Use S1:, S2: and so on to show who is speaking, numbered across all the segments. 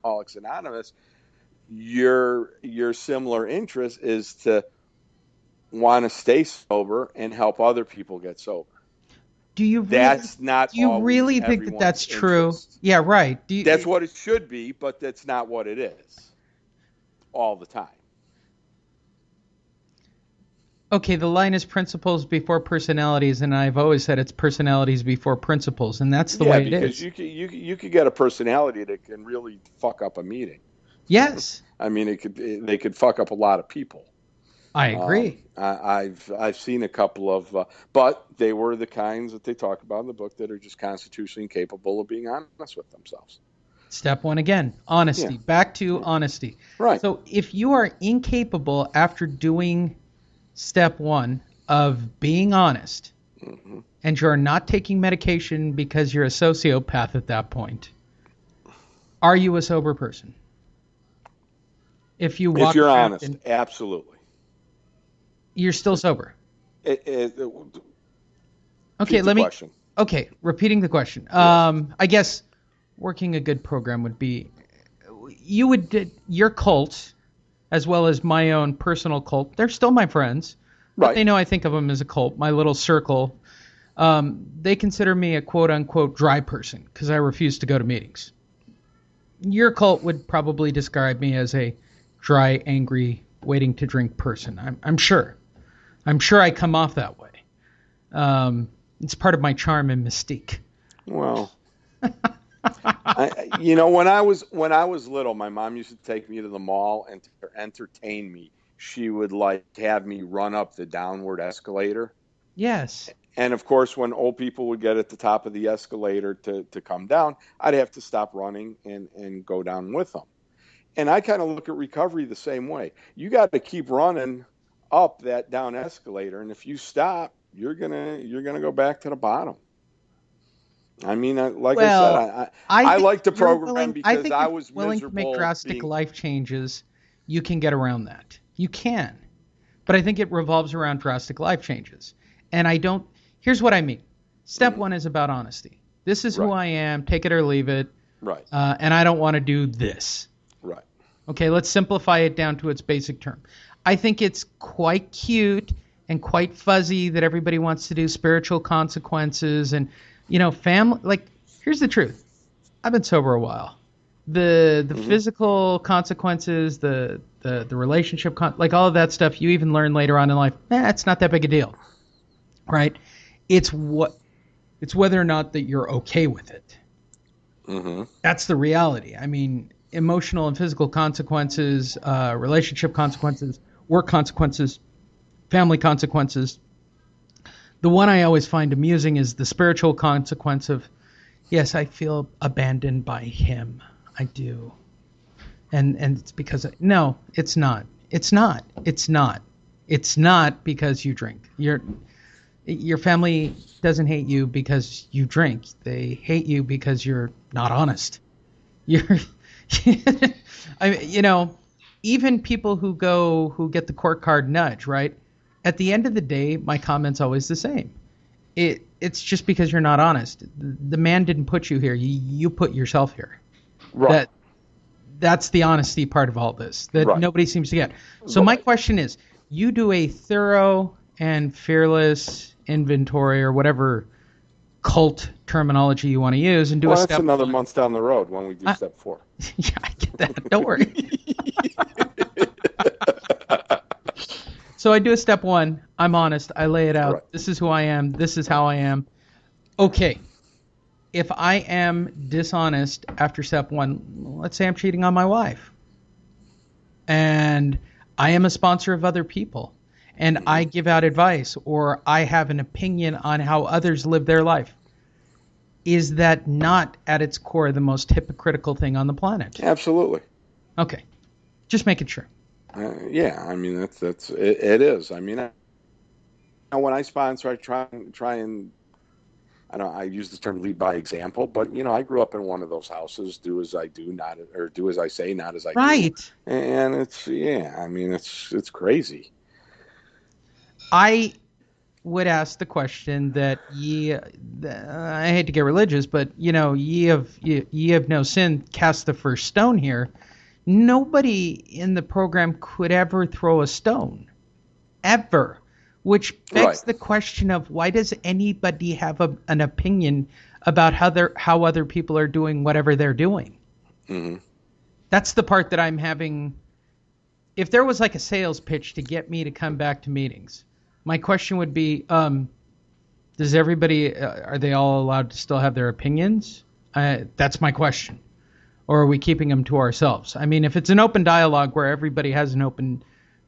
S1: Alcoholics Anonymous, your similar interest is to want to stay sober and help other people get sober.
S2: Do you really
S1: That's not
S2: do you
S1: always
S2: really think that
S1: everyone's
S2: that's true?
S1: interest.
S2: Yeah, right.
S1: That's what it should be, but that's not what it is all the time.
S2: Okay, the line is principles before personalities, and I've always said it's personalities before principles, and that's the
S1: Yeah,
S2: way it
S1: because
S2: is.
S1: you could get a personality that can really fuck up a meeting.
S2: Yes,
S1: I mean, they could fuck up a lot of people.
S2: I agree.
S1: I've seen a couple of, but they were the kinds that they talk about in the book that are just constitutionally incapable of being honest with themselves.
S2: Step one again,
S1: Yeah,
S2: honesty. Back to honesty.
S1: right.
S2: So if you are incapable after doing step one of being honest,
S1: Hmm.
S2: and you're not taking medication because you're a sociopath at that point, are you a sober person? If you
S1: If
S2: walk
S1: you're
S2: around
S1: honest,
S2: and
S1: absolutely.
S2: you're still sober. Okay,
S1: Repeat the
S2: let me.
S1: question.
S2: Okay, repeating the question.
S1: Yes.
S2: I guess working a good program would be you would your cult as well as my own personal cult. They're still my friends, but
S1: Right.
S2: they know I think of them as a cult. My little circle. They consider me a quote unquote dry person because I refuse to go to meetings. Your cult would probably describe me as a dry, angry, waiting to drink person. I'm sure. I'm sure I come off that way. It's part of my charm and mystique.
S1: Well, when I was little, my mom used to take me to the mall, and to entertain me, she would like have me run up the downward escalator.
S2: Yes.
S1: And of course, when old people would get at the top of the escalator to come down, I'd have to stop running and go down with them. And I kind of look at recovery the same way. You got to keep running up that down escalator, and if you stop, you're gonna go back to the bottom. I mean, like I said,
S2: Well, I
S1: I
S2: think
S1: like the
S2: if you're
S1: program
S2: willing, I
S1: because
S2: think
S1: I
S2: if
S1: was
S2: you're willing to make
S1: miserable
S2: drastic
S1: being.
S2: life changes, you can get around that. You can. But I think it revolves around drastic life changes. And I don't, here's what I mean. Step
S1: Mhm.
S2: one is about honesty. This is who
S1: Right,
S2: I am, take it or leave it,
S1: right,
S2: and I don't want to do this.
S1: right.
S2: Okay, let's simplify it down to its basic term. I think it's quite cute and quite fuzzy that everybody wants to do spiritual consequences and, family. Like, here's the truth. I've been sober a while. The
S1: Hmm.
S2: physical consequences, the relationship, like all of that stuff, you even learn later on in life. It's not that big a deal, right? It's what it's whether or not that you're okay with it.
S1: Hmm.
S2: That's the reality. I mean, emotional and physical consequences, relationship consequences, work consequences, family consequences. The one I always find amusing is the spiritual consequence of, yes, I feel abandoned by him. I do. And it's because no, it's not. It's not. It's not. It's not because you drink. Your family doesn't hate you because you drink. They hate you because you're not honest. You're I even people who get the court card nudge, right? At the end of the day, my comment's always the same. It's just because you're not honest. The man didn't put you here. You put yourself here.
S1: Right,
S2: That that's the honesty part of all this that
S1: right,
S2: nobody seems to get. So my
S1: right.
S2: question is, you do a thorough and fearless inventory or whatever cult terminology you want to use and do a
S1: Well, that's
S2: step
S1: another
S2: one.
S1: month down the road when we do
S2: I,
S1: step 4.
S2: yeah, I get that. Don't worry. So I do a step one. I'm honest. I lay it
S1: Right.
S2: out. This is who I am. This is
S1: Right.
S2: how I am. Okay. If I am dishonest after step one, let's say I'm cheating on my wife and I am a sponsor of other people and
S1: Hmm.
S2: I give out advice or I have an opinion on how others live their life, is that not at its core the most hypocritical thing on the planet?
S1: Absolutely.
S2: Okay. Just making sure.
S1: Yeah, I mean it is. I mean, when I sponsor, I try and I don't. I use the term lead by example, but I grew up in one of those houses. Do as I do, not or do as I say, not as I do.
S2: Right.
S1: And it's yeah. I mean, it's crazy.
S2: I would ask the question that I hate to get religious, but ye have no sin, cast the first stone here. Nobody in the program could ever throw a stone, ever, which begs the question of why does anybody have an opinion about how other people are doing whatever they're doing?
S1: Mm-hmm.
S2: That's the part that I'm having. If there was like a sales pitch to get me to come back to meetings, my question would be, does everybody, are they all allowed to still have their opinions? That's my question. Or are we keeping them to ourselves? I mean, if it's an open dialogue where everybody has an open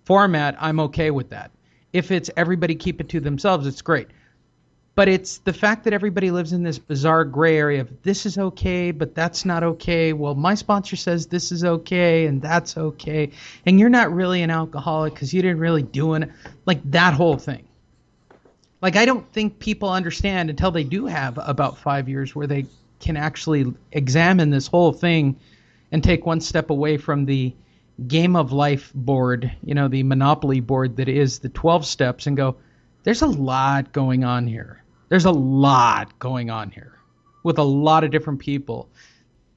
S2: format, I'm okay with that. If it's everybody keep it to themselves, it's great. But it's the fact that everybody lives in this bizarre gray area of this is okay, but that's not okay. Well, my sponsor says this is okay and that's okay. And you're not really an alcoholic because you didn't really do it. Like that whole thing. Like I don't think people understand until they do have about 5 years where they can actually examine this whole thing and take one step away from the game of life board, the Monopoly board that is the 12 steps and go, there's a lot going on here. There's a lot going on here with a lot of different people.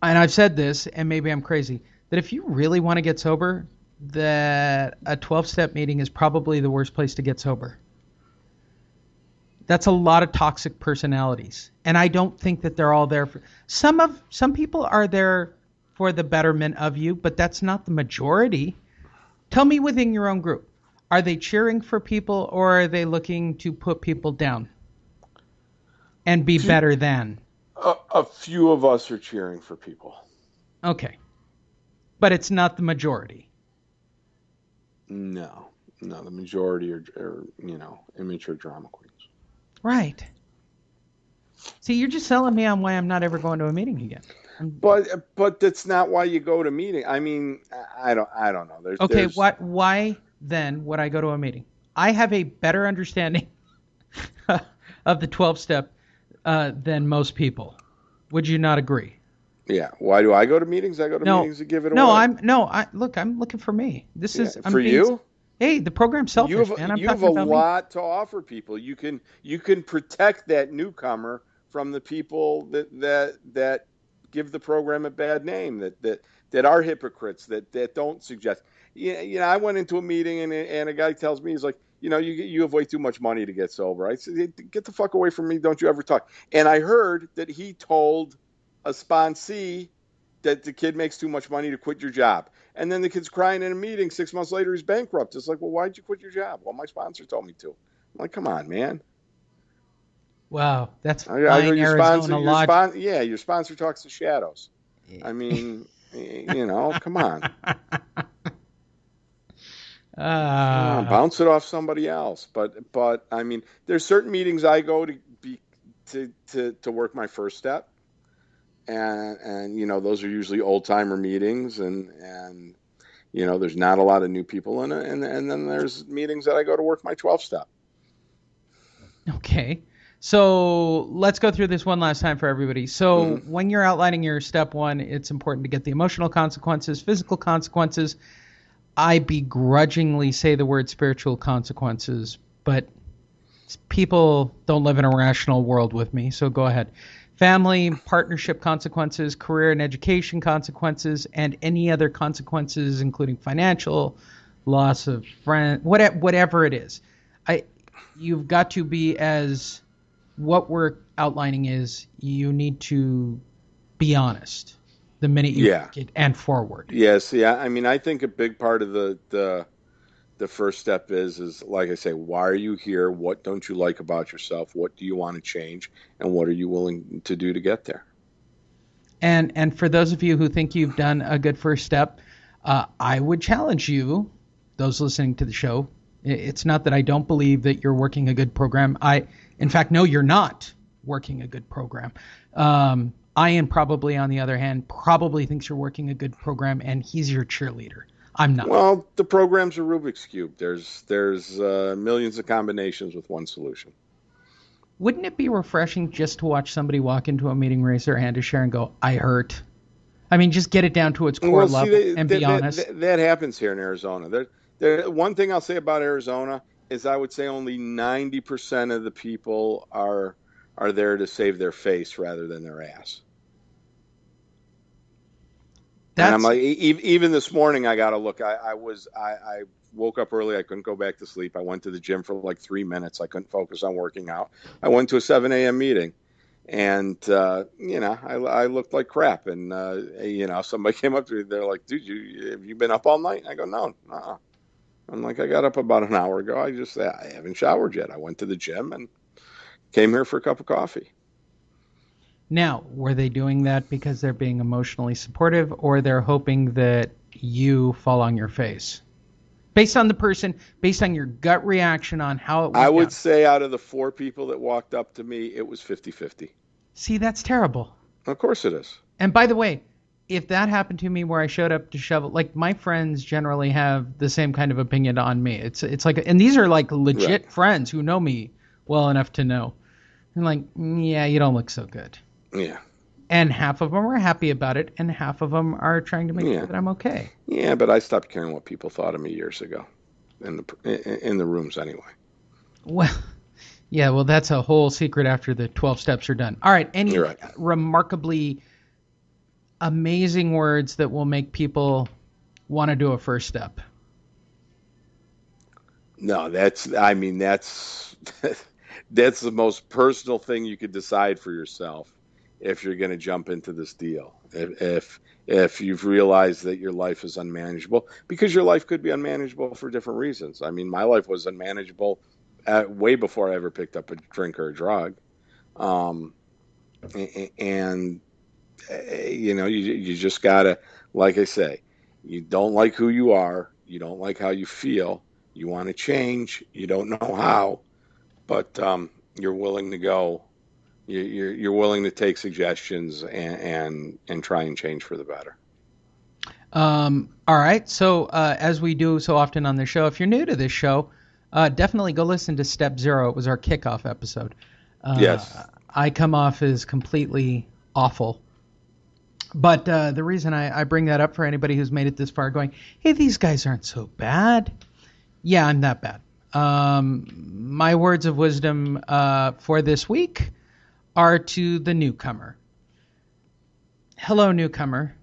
S2: And I've said this, and maybe I'm crazy, that if you really want to get sober, that a 12-step meeting is probably the worst place to get sober. That's a lot of toxic personalities. And I don't think that they're all there for some people are there for the betterment of you, but that's not the majority. Tell me within your own group. Are they cheering for people or are they looking to put people down and be better than?
S1: A few of us are cheering for people.
S2: Okay. But it's not the majority.
S1: No, the majority are immature drama queens.
S2: Right. See, you're just selling me on why I'm not ever going to a meeting again.
S1: But that's not why you go to meeting. I mean, I don't know.
S2: Why then would I go to a meeting? I have a better understanding of the 12-step than most people. Would you not agree?
S1: Yeah. Why do I go to meetings? I go to meetings to give it away.
S2: I'm looking for me. This is
S1: for you.
S2: Hey, the program's selfish, man.
S1: You have a lot to offer people. You can protect that newcomer from the people that give the program a bad name, that are hypocrites, that don't suggest. I went into a meeting and a guy tells me, he's like, you have way too much money to get sober. I said, get the fuck away from me. Don't you ever talk. And I heard that he told a sponsee that the kid makes too much money to quit your job. And then the kid's crying in a meeting. 6 months later, he's bankrupt. It's like, well, why'd you quit your job? Well, my sponsor told me to. I'm like, come on, man.
S2: Wow, that's fine Arizona logic.
S1: Your sponsor talks to shadows. I mean, come on. Bounce it off somebody else. But I mean, there's certain meetings I go to work my first step, and those are usually old timer meetings, and there's not a lot of new people in it, and then there's meetings that I go to work my 12 step.
S2: Okay. So let's go through this one last time for everybody. So when you're outlining your step one, it's important to get the emotional consequences, physical consequences. I begrudgingly say the word spiritual consequences, but people don't live in a rational world with me, so go ahead. Family, partnership consequences, career and education consequences, and any other consequences, including financial, loss of friend, whatever it is. You've got to be as... What we're outlining is you need to be honest the minute you get and forward.
S1: Yes, yeah. I mean, I think a big part of the first step is like I say, why are you here? What don't you like about yourself? What do you want to change? And what are you willing to do to get there?
S2: And for those of you who think you've done a good first step, I would challenge you, those listening to the show. It's not that I don't believe that you're working a good program. In fact, no, you're not working a good program. Ian probably, on the other hand, probably thinks you're working a good program, and he's your cheerleader. I'm not.
S1: Well, the program's a Rubik's Cube. There's millions of combinations with one solution.
S2: Wouldn't it be refreshing just to watch somebody walk into a meeting, raise their hand to share, and go, I hurt? I mean, just get it down to its core level and be honest.
S1: That happens here in Arizona. One thing I'll say about Arizona is I would say only 90% of the people are there to save their face rather than their ass. And I'm
S2: That's
S1: like, even this morning, I got to look. I woke up early. I couldn't go back to sleep. I went to the gym for like 3 minutes. I couldn't focus on working out. I went to a 7 a.m. meeting, and I looked like crap. And somebody came up to me. They're like, "Dude, have you been up all night?" And I go, "No, uh-uh." I'm like, "I got up about an hour ago. I haven't showered yet. I went to the gym and came here for a cup of coffee."
S2: Now, were they doing that because they're being emotionally supportive, or they're hoping that you fall on your face? Based on the person, based on your gut reaction on how it
S1: I
S2: went
S1: would
S2: down.
S1: say out of the 4 people that walked up to me, it was 50-50.
S2: See, that's terrible.
S1: Of course it is.
S2: And by the way, if that happened to me where I showed up to shovel, like my friends generally have the same kind of opinion on me. It's like, and these are like legit
S1: Right.
S2: friends who know me well enough to know. I'm like, yeah, you don't look so good.
S1: Yeah.
S2: And half of them are happy about it, and half of them are trying to make
S1: Yeah.
S2: sure that I'm okay.
S1: Yeah, but I stopped caring what people thought of me years ago, in the rooms anyway.
S2: Well, yeah, well, that's a whole secret after the 12 steps are done. All right, any
S1: You're right.
S2: remarkably amazing words that will make people want to do a first step?
S1: No, that's that's the most personal thing you could decide for yourself if you're going to jump into this deal. If you've realized that your life is unmanageable, because your life could be unmanageable for different reasons. I mean, my life was unmanageable way before I ever picked up a drink or a drug. Um, and you just gotta, like I say, you don't like who you are, you don't like how you feel, you want to change, you don't know how, but you're willing to go. You're willing to take suggestions and try and change for the better.
S2: All right, so as we do so often on this show, if you're new to this show, definitely go listen to Step Zero. It was our kickoff episode.
S1: Yes.
S2: I come off as completely awful. But the reason I bring that up for anybody who's made it this far going, hey, these guys aren't so bad. Yeah, I'm that bad. My words of wisdom for this week are to the newcomer. Hello, newcomer.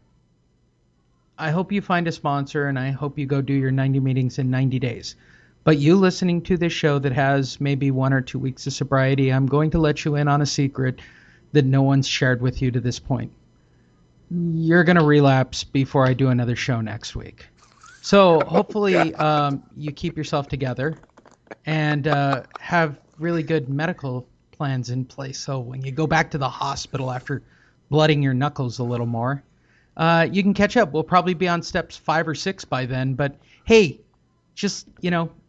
S2: I hope you find a sponsor, and I hope you go do your 90 meetings in 90 days. But you listening to this show that has maybe 1 or 2 weeks of sobriety, I'm going to let you in on a secret that no one's shared with you to this point. You're going to relapse before I do another show next week. So hopefully you keep yourself together and have really good medical plans in place. So when you go back to the hospital after blooding your knuckles a little more, you can catch up. We'll probably be on steps 5 or 6 by then. But hey, just,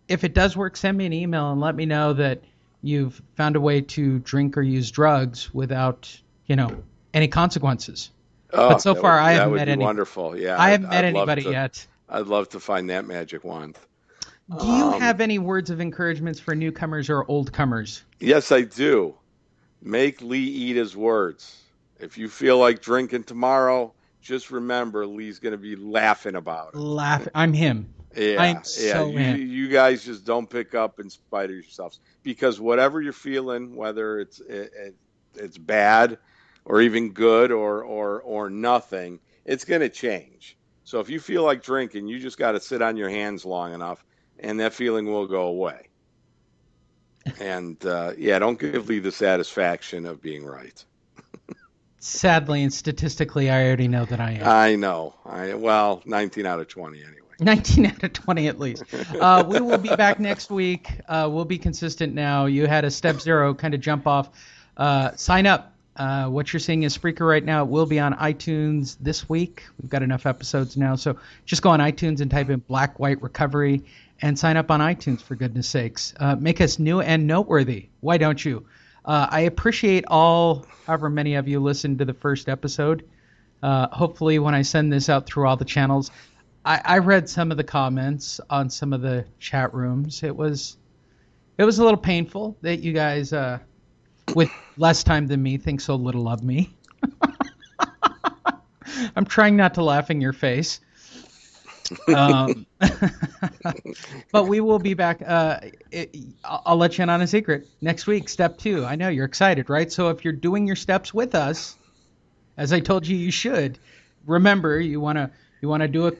S2: if it does work, send me an email and let me know that you've found a way to drink or use drugs without, any consequences.
S1: Oh,
S2: But so far, I
S1: that
S2: haven't
S1: would
S2: met
S1: be
S2: any.
S1: wonderful. Yeah,
S2: I haven't met
S1: I'd love
S2: anybody
S1: to.
S2: yet.
S1: I'd love to find that magic wand.
S2: Do you have any words of encouragements for newcomers or old comers?
S1: Yes, I do. Make Lee eat his words. If you feel like drinking tomorrow, just remember Lee's going to be laughing about it.
S2: I'm him.
S1: Yeah,
S2: I'm
S1: yeah.
S2: so
S1: You
S2: in.
S1: you guys just don't pick up in spite of yourselves, because whatever you're feeling, whether it's bad or even good or nothing, it's going to change. So if you feel like drinking, you just got to sit on your hands long enough, and that feeling will go away. And don't give Lee the satisfaction of being right.
S2: Sadly and statistically, I already know that I am.
S1: I know. 19 out of 20 anyway.
S2: 19 out of 20 at least. We will be back next week. We'll be consistent now. You had a step zero kind of jump off. Sign up. What you're seeing is Spreaker right now. It will be on iTunes this week. We've got enough episodes now. So just go on iTunes and type in Black White Recovery and sign up on iTunes, for goodness sakes. Make us new and noteworthy. Why don't you? I appreciate however many of you listened to the first episode. Hopefully when I send this out through all the channels, I read some of the comments on some of the chat rooms. It was a little painful that you guys, with less time than me, think so little of me. I'm trying not to laugh in your face. Um, but we will be back. I'll let you in on a secret. Next week, step 2. I know you're excited, right? So if you're doing your steps with us, as I told you, you should remember you want to do a